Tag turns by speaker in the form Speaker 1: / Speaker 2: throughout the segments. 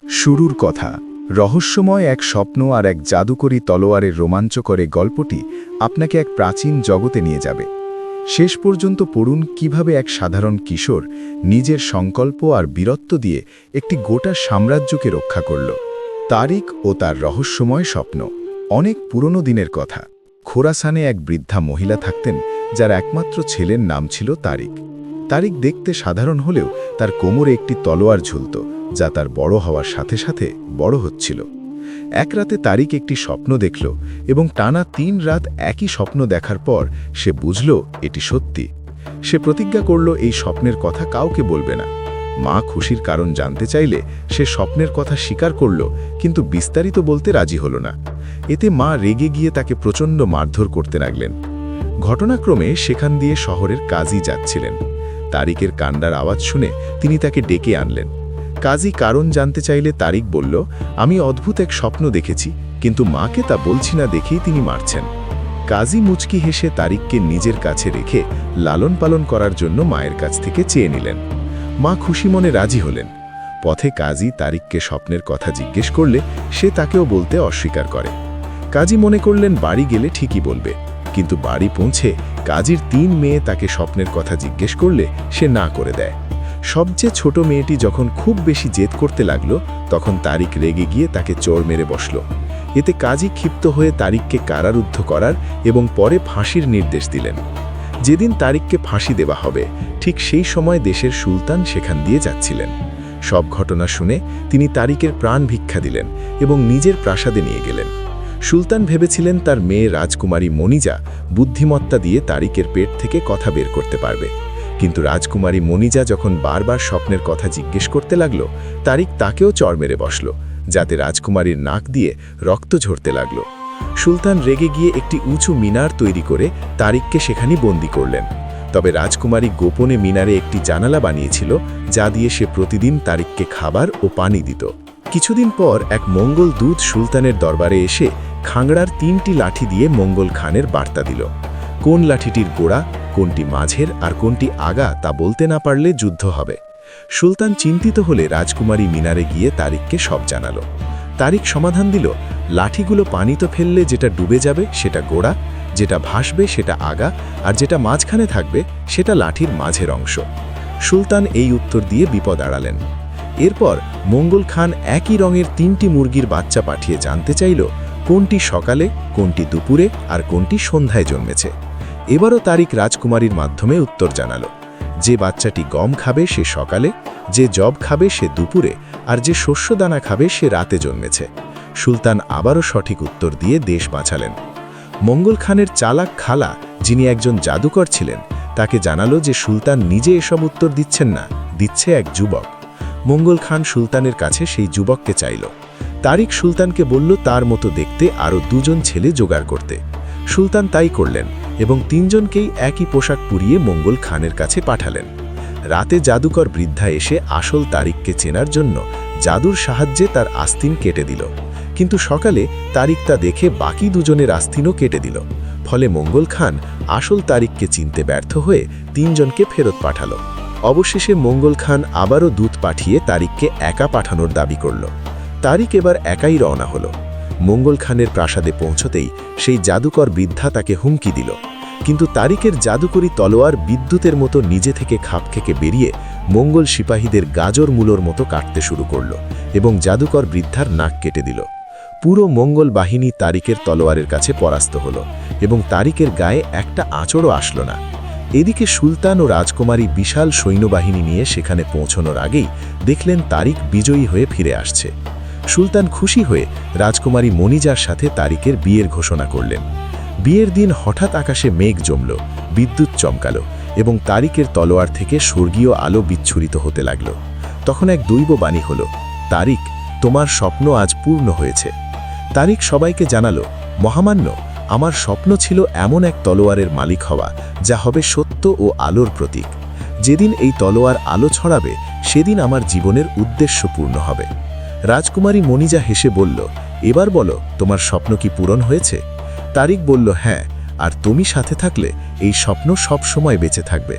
Speaker 1: শুরুর কথা রহস্যময় এক স্বপ্ন আর এক জাদুকরী তলোয়ারের রোমাঞ্চকর এই গল্পটি আপনাকে এক প্রাচীন জগতে নিয়ে যাবে। শেষ পর্যন্ত পড়ুন কিভাবে এক সাধারণ কিশোর নিজের সংকল্প আর বীরত্ব দিয়ে একটি গোটা সাম্রাজ্যকে রক্ষা করল। তারিক ও তার রহস্যময় স্বপ্ন। অনেক পুরনো দিনের কথা। খোরাসানে এক বৃদ্ধা মহিলা থাকতেন যার একমাত্র ছেলের নাম ছিল তারিক। তারিক দেখতে সাধারণ হলেও তার কোমরে একটি তলোয়ার ঝুলত, যা তার বড় হওয়ার সাথে সাথে বড় হচ্ছিল। এক রাতে তারিক একটি স্বপ্ন দেখল এবং টানা ৩ রাত একই স্বপ্ন দেখার পর সে বুঝল এটি সত্যি। সে প্রতিজ্ঞা করল এই স্বপ্নের কথা কাউকে বলবে না। মা খুশির কারণ জানতে চাইলে সে স্বপ্নের কথা স্বীকার করল, কিন্তু বিস্তারিত বলতে রাজি হল না। এতে মা রেগে গিয়ে তাকে প্রচণ্ড মারধর করতে লাগলেন। ঘটনাক্রমে সেখান দিয়ে শহরের কাজী যাচ্ছিলেন। তারিকের কান্নার আওয়াজ শুনে তিনি তাকে ডেকে আনলেন। কাজী কারণ জানতে চাইলে তারিক বলল, আমি অদ্ভুত এক স্বপ্ন দেখেছি, কিন্তু মাকে তা বলছি না দেখেই তিনি মারছেন। কাজী মুচকি হেসে তারিককে নিজের কাছে রেখে লালন পালন করার জন্য মায়ের কাছ থেকে চেয়ে নিলেন। মা খুশি মনে রাজি হলেন। পথে কাজী তারিককে স্বপ্নের কথা জিজ্ঞেস করলে সে তাকেও বলতে অস্বীকার করে। কাজী মনে করলেন বাড়ি গেলে ঠিকই বলবে, কিন্তু বাড়ি পৌঁছে কাজীর ৩ মেয়ে তাকে স্বপ্নের কথা জিজ্ঞেস করলে সে না করে দেয়। সবচেয়ে ছোট মেয়েটি যখন খুব বেশি জেদ করতে লাগল, তখন তারিক রেগে গিয়ে তাকে চোর মেরে বসল। এতে কাজী ক্ষিপ্ত হয়ে তারিককে কারারুদ্ধ করার এবং পরে ফাঁসির নির্দেশ দিলেন। যেদিন তারিককে ফাঁসি দেওয়া হবে, ঠিক সেই সময় দেশের সুলতান সেখান দিয়ে যাচ্ছিলেন। সব ঘটনা শুনে তিনি তারিকের প্রাণ ভিক্ষা দিলেন এবং নিজের প্রাসাদে নিয়ে গেলেন। সুলতান ভেবেছিলেন তার মেয়ে রাজকুমারী মনিজা বুদ্ধিমত্তা দিয়ে তারিকের পেট থেকে কথা বের করতে পারবে, কিন্তু রাজকুমারী মনিজা যখন বারবার স্বপ্নের কথা জিজ্ঞেস করতে লাগল, তারিক তাকেও চড় মেরে বসল, যাতে রাজকুমারীর নাক দিয়ে রক্ত ঝরতে লাগল। সুলতান রেগে গিয়ে একটি উঁচু মিনার তৈরি করে তারিককে সেখানে বন্দী করলেন। তবে রাজকুমারী গোপনে মিনারে একটি জানালা বানিয়েছিল, যা দিয়ে সে প্রতিদিন তারিককে খাবার ও পানি দিত। কিছুদিন পর এক মঙ্গল দূত সুলতানের দরবারে এসে খাংড়ার ৩টি লাঠি দিয়ে মঙ্গল খানের বার্তা দিল। কোন লাঠিটির গোড়া, কোনটি মাঝের আর কোনটি আগা তা বলতে না পারলে যুদ্ধ হবে। সুলতান চিন্তিত হলে রাজকুমারী মিনারে গিয়ে তারিককে সব জানালো। তারিক সমাধান দিল, লাঠিগুলো পানিতে ফেললে যেটা ডুবে যাবে সেটা গোড়া, যেটা ভাসবে সেটা আগা, আর যেটা মাঝখানে থাকবে সেটা লাঠির মাঝের অংশ। সুলতান এই উত্তর দিয়ে বিপদ এড়ালেন। এরপর মঙ্গল খান একই রঙের ৩টি মুরগির বাচ্চা পাঠিয়ে জানতে চাইল কোনটি সকালে, কোনটি দুপুরে আর কোনটি সন্ধ্যায় জন্মেছে। এবারও তারিক রাজকুমারীর মাধ্যমে উত্তর জানালো, যে বাচ্চাটি গম খাবে সে সকালে, যে জব খাবে সে দুপুরে, আর যে শস্যদানা খাবে সে রাতে জন্মেছে। সুলতান আবারও সঠিক উত্তর দিয়ে দেশ বাঁচালেন। মঙ্গল খানের চালাক খালা, যিনি একজন জাদুকর ছিলেন, তাকে জানালো যে সুলতান নিজে এসব উত্তর দিচ্ছেন না, দিচ্ছে এক যুবক। মঙ্গল খান সুলতানের কাছে সেই যুবককে চাইল। তারিক সুলতানকে বলল তার মতো দেখতে আরও 2জন ছেলে জোগাড় করতে। সুলতান তাই করলেন এবং 3জনকেই একই পোশাক পরিয়ে মঙ্গল খানের কাছে পাঠালেন। রাতে জাদুকর বৃদ্ধা এসে আসল তারিককে চেনার জন্য জাদুর সাহায্যে তার আস্তিন কেটে দিল, কিন্তু সকালে তারিক তা দেখে বাকি 2জনের আস্তিনও কেটে দিল। ফলে মঙ্গল খান আসল তারিককে চিনতে ব্যর্থ হয়ে 3জনকে ফেরত পাঠাল। অবশেষে মঙ্গল খান আবারও দূত পাঠিয়ে তারিককে একা পাঠানোর দাবি করল। তারিক এবার একাই রওনা হলো। মঙ্গল খানের প্রাসাদে পৌঁছতেই সেই জাদুকর বৃদ্ধা তাকে হুমকি দিল, কিন্তু তারিকের জাদুকরী তলোয়ার বিদ্যুতের মতো নিজে থেকে খাপ খেকে বেরিয়ে মঙ্গল সিপাহীদের গাজর মূলোর মতো কাটতে শুরু করল এবং জাদুকর বৃদ্ধার নাক কেটে দিল। পুরো মঙ্গল বাহিনী তারিকের তলোয়ারের কাছে পরাস্ত হল এবং তারিকের গায়ে একটা আঁচড়ও আসলো না। এদিকে সুলতান ও রাজকুমারী বিশাল সৈন্যবাহিনী নিয়ে সেখানে পৌঁছানোর আগেই দেখলেন তারিক বিজয়ী হয়ে ফিরে আসছে। সুলতান খুশি হয়ে রাজকুমারী মনিজার সাথে তারিকের বিয়ের ঘোষণা করলেন। বিয়ের দিন হঠাৎ আকাশে মেঘ জমল, বিদ্যুৎ চমকালো এবং তারিকের তলোয়ার থেকে স্বর্গীয় আলো বিচ্ছুরিত হতে লাগল। তখন এক দৈব বাণী হল, তারিক, তোমার স্বপ্ন আজ পূর্ণ হয়েছে। তারিক সবাইকে জানালো, মহামান্য, আমার স্বপ্ন ছিল এমন এক তলোয়ারের মালিক হওয়া যা হবে সত্য ও আলোর প্রতীক। যেদিন এই তলোয়ার আলো ছড়াবে সেদিন আমার জীবনের উদ্দেশ্য পূর্ণ হবে। রাজকুমারী মনিজা হেসে বলল, এবার বলো, তোমার স্বপ্ন কি পূরণ হয়েছে? তারিক বলল, হ্যাঁ, আর তুমি সাথে থাকলে এই স্বপ্ন সব সময় বেঁচে থাকবে।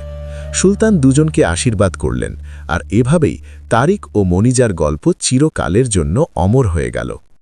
Speaker 2: সুলতান দুজনকে আশীর্বাদ করলেন, আর এভাবেই তারিক ও মনিজার গল্প চিরকালের জন্য অমর হয়ে গেল।